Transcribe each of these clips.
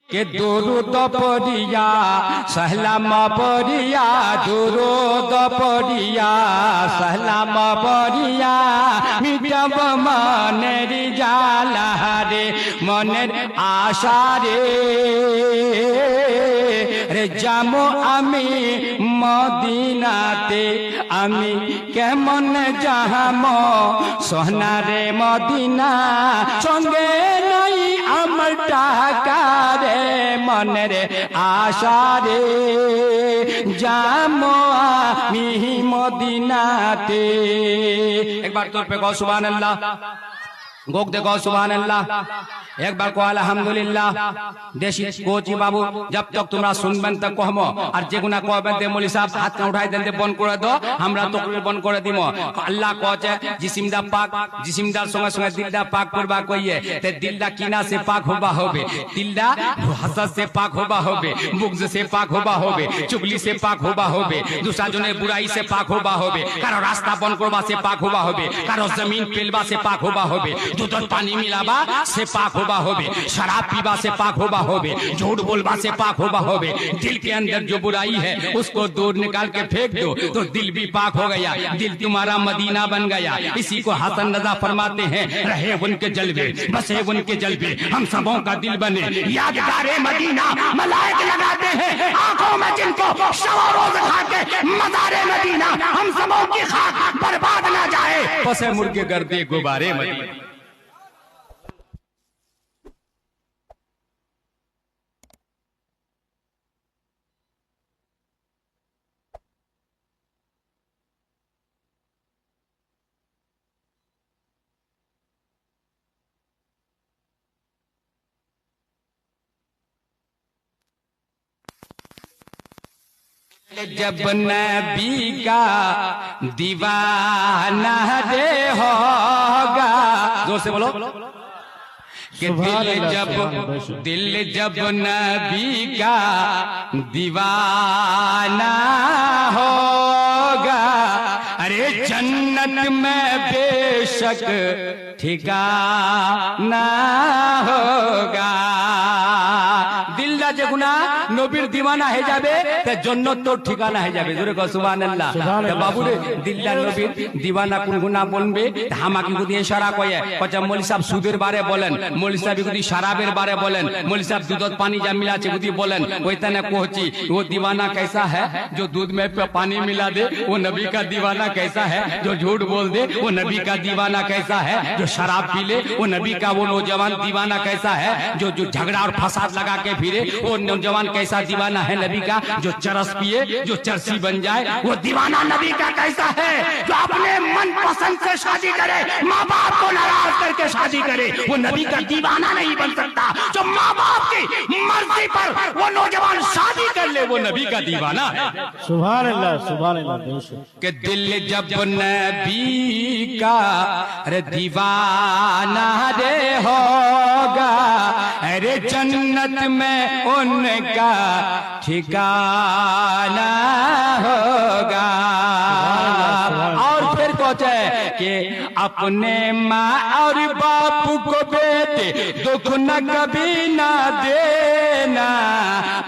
के दुरूद पढ़िया सलाम पढ़िया दुरूद पढ़िया सलाम पढ़िया मिटब मनेर जाला रे मनेर आशा रे रे जामो आमी मदिनाते आमी केमन जाहाम सोहना रे मदिना संगे नहीं आमर टाका रे मनेर आशा रे जामो आमी मदिनाते। एक बार तौर पे गौ सुभान अल्लाह गोक देखो सुभान अल्लाह एक बार को अल्हम्दुलिल्लाह देशी कोची बाबू जब तक तुमरा सुनबेन तक कहमो और जेगुना कहबेन दे मौलवी साहब हाथ ना उठाई देन दे बंद करे दो हमरा तकरीर बंद करे दिमो अल्लाह कहছে जिस्मदा पाक जिस्मदार संगे संगे दिलदा पाक करबा कइए ते दिलदा किना से पाक होबा होबे दिलदा हसद से पाक होबा होबे बुग़्ज़ से पाक होबा होबे चुगली से पाक होबा होबे दूसरा जने बुराई से पाक होबा होबे कारो रास्ता बंद करबा से पाक होबा होबे कारो जमीन पेलबा से पाक होबा होबे दूध पानी मिलाबा से पाक होबा होबे शराब पीबा से पाक होबा होबे झूठ बोलबा से पाक होबा होबे दिल के अंदर जो बुराई है उसको दूर निकाल के फेंक दो तो दिल भी पाक हो गया दिल तुम्हारा मदीना बन गया। इसी को हसन रजा फरमाते हैं रहे उनके जलवे बसे उनके जलवे हम सबों का दिल बने यादगारे मदीना मलाइक लगाते हैं आंखों में जिनको शब रोज खाके मज़ारे मदीना हम सबों की खाक बर्बाद ना जाए बसे मुर्गे गर्दे गुबारे मदीना। जब नबी का दीवाना रे होगा जोर से बोलो कि दिल जब नबी का दीवाना होगा अरे जन्नत में बेशक ठिकाना होगा। दिलदा जेगुना नबीर दीवाना है जाबे ते जन्नत तो ठिकाना है जाबे जोरे को सुभान अल्लाह। ते बाबू रे दिलदा नबीर दीवाना कोन गुना बोलबे हामाकी को দিয়ে ইশারা কয়ে কচা মৌলভী সাহেব সুদের বারে বলেন মৌলভী সাহেব যদি शराबेर बारे बोलें मौलवी साहब दूध पानी जब मिला गुदी बोलें वही तने कोची वो दीवाना कैसा है जो दूध में पानी मिला दे वो नबी का दीवाना कैसा है जो झूठ बोल दे वो नबी का दीवाना कैसा है जो शराब पी ले वो नबी का वो नौजवान दीवाना कैसा है जो जो झगड़ा और फसाद लगा के फिरे वो नौजवान कैसा दीवाना है नबी का जो चरस पिए जो चरसी बन जाए वो दीवाना नबी का कैसा है जो अपने मन पसंद से शादी करे माँ बाप को नाराज करके शादी करे वो नबी का दीवाना नहीं बन सकता। जो माँ बाप की मर्जी पर वो नौजवान शादी कर ले वो नबी का दीवाना है। सुभान अल्लाह कि दिल जब नबी का अरे दीवाना रे होगा अरे जन्नत में उनका ठिकाना होगा। और फिर कहते कि अपने माँ और बाप को बेटे दुख न कभी ना देना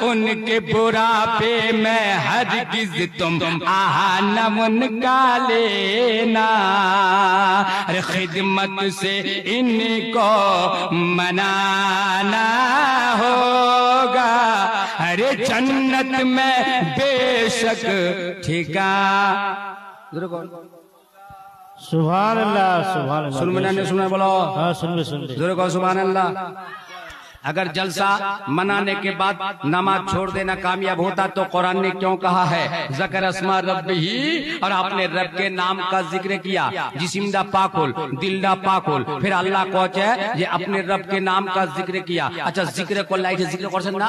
उनके बुढ़ापे में हरगिज तुम आना उनका लेना अरे खिदमत से इनको मनाना होगा अरे जन्नत में बेशक ठिकाना। सुभान अल्लाह सुभान अल्लाह। सुन मैंने सुना बोलो हाँ सुन जोरे को सुभान अल्लाह। अगर जलसा मनाने के बाद नमाज छोड़ देना कामयाब होता तो कुरान ने क्यों कहा है ज़कर अस्मा रब्बिही और आपने रब के नाम का जिक्र किया जिस्मदा पाकुल दिलदा पाकुल फिर अल्लाह कहते ये अपने रब के नाम का जिक्र किया। अच्छा जिक्र को लाइक जिक्र करছেন না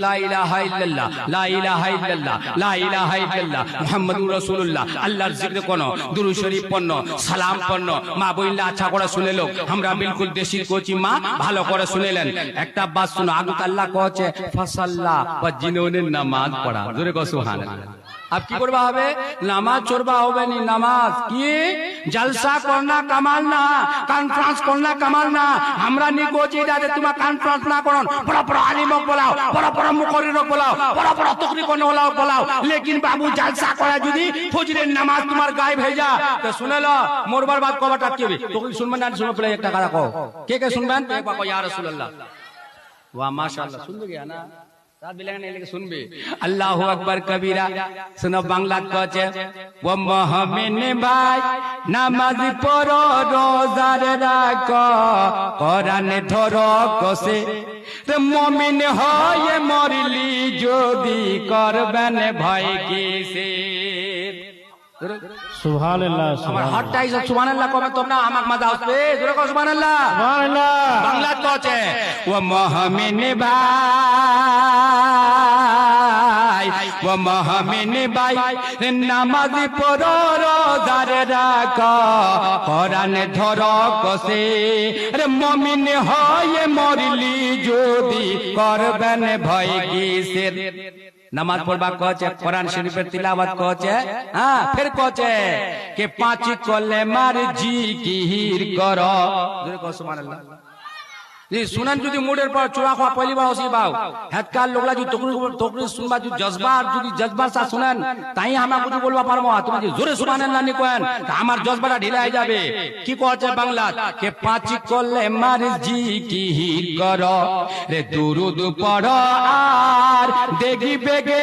ला इलाहा इल्लल्लाह ला इलाहा इल्लल्लाह ला इलाहा इल्लल्लाह मुहम्मदुर রাসূলুল্লাহ আল্লাহর জিক্র কোন দুরূদ শরীফ পড়নো সালাম পড়নো মা বইলা আচ্ছা করে শুনে লোক আমরা বিলকুল দেশি কোচি মা ভালো করে শুনেলেন। একটা बात सुनो आगू अल्लाह कहছে फसल्ला पर जिन्होंने नमाज पढ़ा जोरे को सुभान अल्लाह। अब की करवा হবে নামাজ চড়বা হবে নি নামাজ কি জলসা করনা কামাল না কনফারেন্স করনা কামাল না আমরা নিগোজি দাদে তোমা কনফারেন্স না করন বড় বড় আলিমক বলাও বড় বড় মুকরিরক বলাও বড় বড় তকরি কোন ওলাও বলাও लेकिन बाबू जलसा করে যদি ফজরের নামাজ তোমার গায়েব হয়ে যা তো শুনে লো মরবার বাদ কবা টাকিবে তকরি শুনবেন না শুনে পড়ে একটা কথা কও কে শুনবেন একবার কও ইয়া রাসূলুল্লাহ वाह माशाअल्लाह सुन गया ना रात बिलाने लेके सुन भी अल्लाहु अकबर कबीरा सुनो बांग्ला कचे वो मोहम्मद भाई नामाज पढ़ो रोजा राखो कुरान धरो कसे रे मुमिन হয় মরলি যদি করবেন ভয় কিসে सुभान अल्लाह আমার হাতটাই সব সুবহানাল্লাহ কবে তোমরা আমাক মাঝে আসবে জোরে কও সুবহানাল্লাহ सुभान अल्लाह বাংলা তো আছে ও মোহামেন ভাই ও মোহামেন ভাই নামাজ পড়ো রোজা রাখো কোরআন ধরো কসে রে মুমিন হয় মরলি যদি করবেন ভয় কিসের नमाज पढ़वा कहचे कुरान शरीफेर तिलावत कहचे हां फिर कहचे के पांच कलेमार जिकिर करो जोरे कहो सुभान अल्लाह जी सुनन যদি মুডের পর চূড়া খাওয়া পয়লি বার ওসি বাও হেতকাল লোকলা যদি তকরি শুনবা যদি জজবার সা শুনেন তাই আমরা কিছু বলবা পারবো তুমি যদি জোরে সুবহানাল্লাহ নি কয়েন তা আমার জজবাটা ঢিলা হয়ে যাবে কি কইছে বাংলা কে পাঁচ কলেমার জিকির করো রে দুরুদ পড়ো আর দেখিবে গে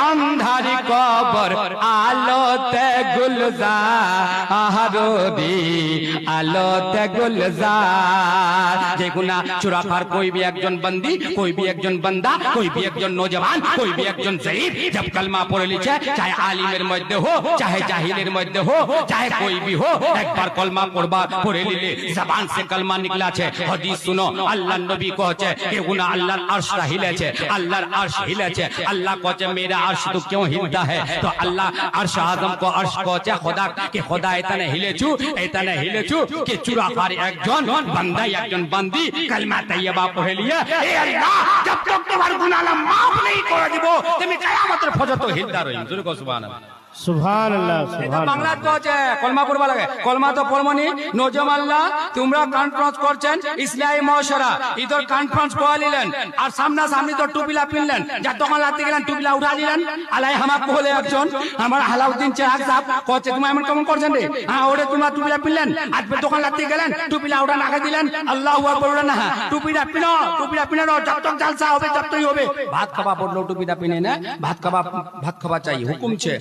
अंधार कबर आलोते गुलजार दी आलोते गुलजार देखो ना चुराकार कोई भी एकजन बंदी कोई भी एकजन बंदा कोई भी एकजन नौजवान कोई भी एकजन जहीर जब कलमा पढ़े लिखे चाहे आलिमेर मध्य हो चाहे जाहिलेर मध्य हो चाहे कोई भी हो एक बार कलमा पढ़बा पढ़े लिले जबान से कलमा निकला छे हदीस सुनो अल्लाह नबी कहছে कि गुना अल्लाहर अर्श हिले छे अल्लाहर अर्श हिले छे अल्लाह कहছে मेरा अर्श तो क्यों हिलता है तो अल्लाह अर्श आजम को अर्श कहছে खुदा के खुदा इतने हिलेछु कि चुराकार एकजन बंदा एकजन बंदी कलमा तैयबा पढ़े लिए ए अल्लाह जब तक तुम्हार गुनाह माफ नहीं कर दिबो তুমি কিয়ামতের ফজর তো হিলতা রহিম জোরে কও সুবহানাল্লাহ सुभान अल्लाह सुभान বাংলা কচ্ছে কলমা পড়বা লাগে কলমা তো পড়মনি নজমাল্লাহ তোমরা কনফারেন্স করছেন ইসলামী মহাশরা ইদর কনফারেন্স করালিলেন আর সামনা সামনি তো টুপিলা পিনলেন যা তখন লাতে গেলেন টুপিলা উঠা দিলেন আলাই হামাক বলে একজন আমার আলাউদ্দিন চিরাগ সাহেব কচ্ছে তুমি এমন কেমন করছেন রে হ্যাঁ ওরে তোমরা টুপিলা পিনলেন আজকে তখন লাতে গেলেন টুপিলা উঠা নাকে দিলেন আল্লাহু আকবার না টুপিলা পিনো জব তক জলসা হবে জব তক হবে ভাত খাওয়া পড়লো টুপিলা পিনে না ভাত খাওয়া চাই হুকুম ছে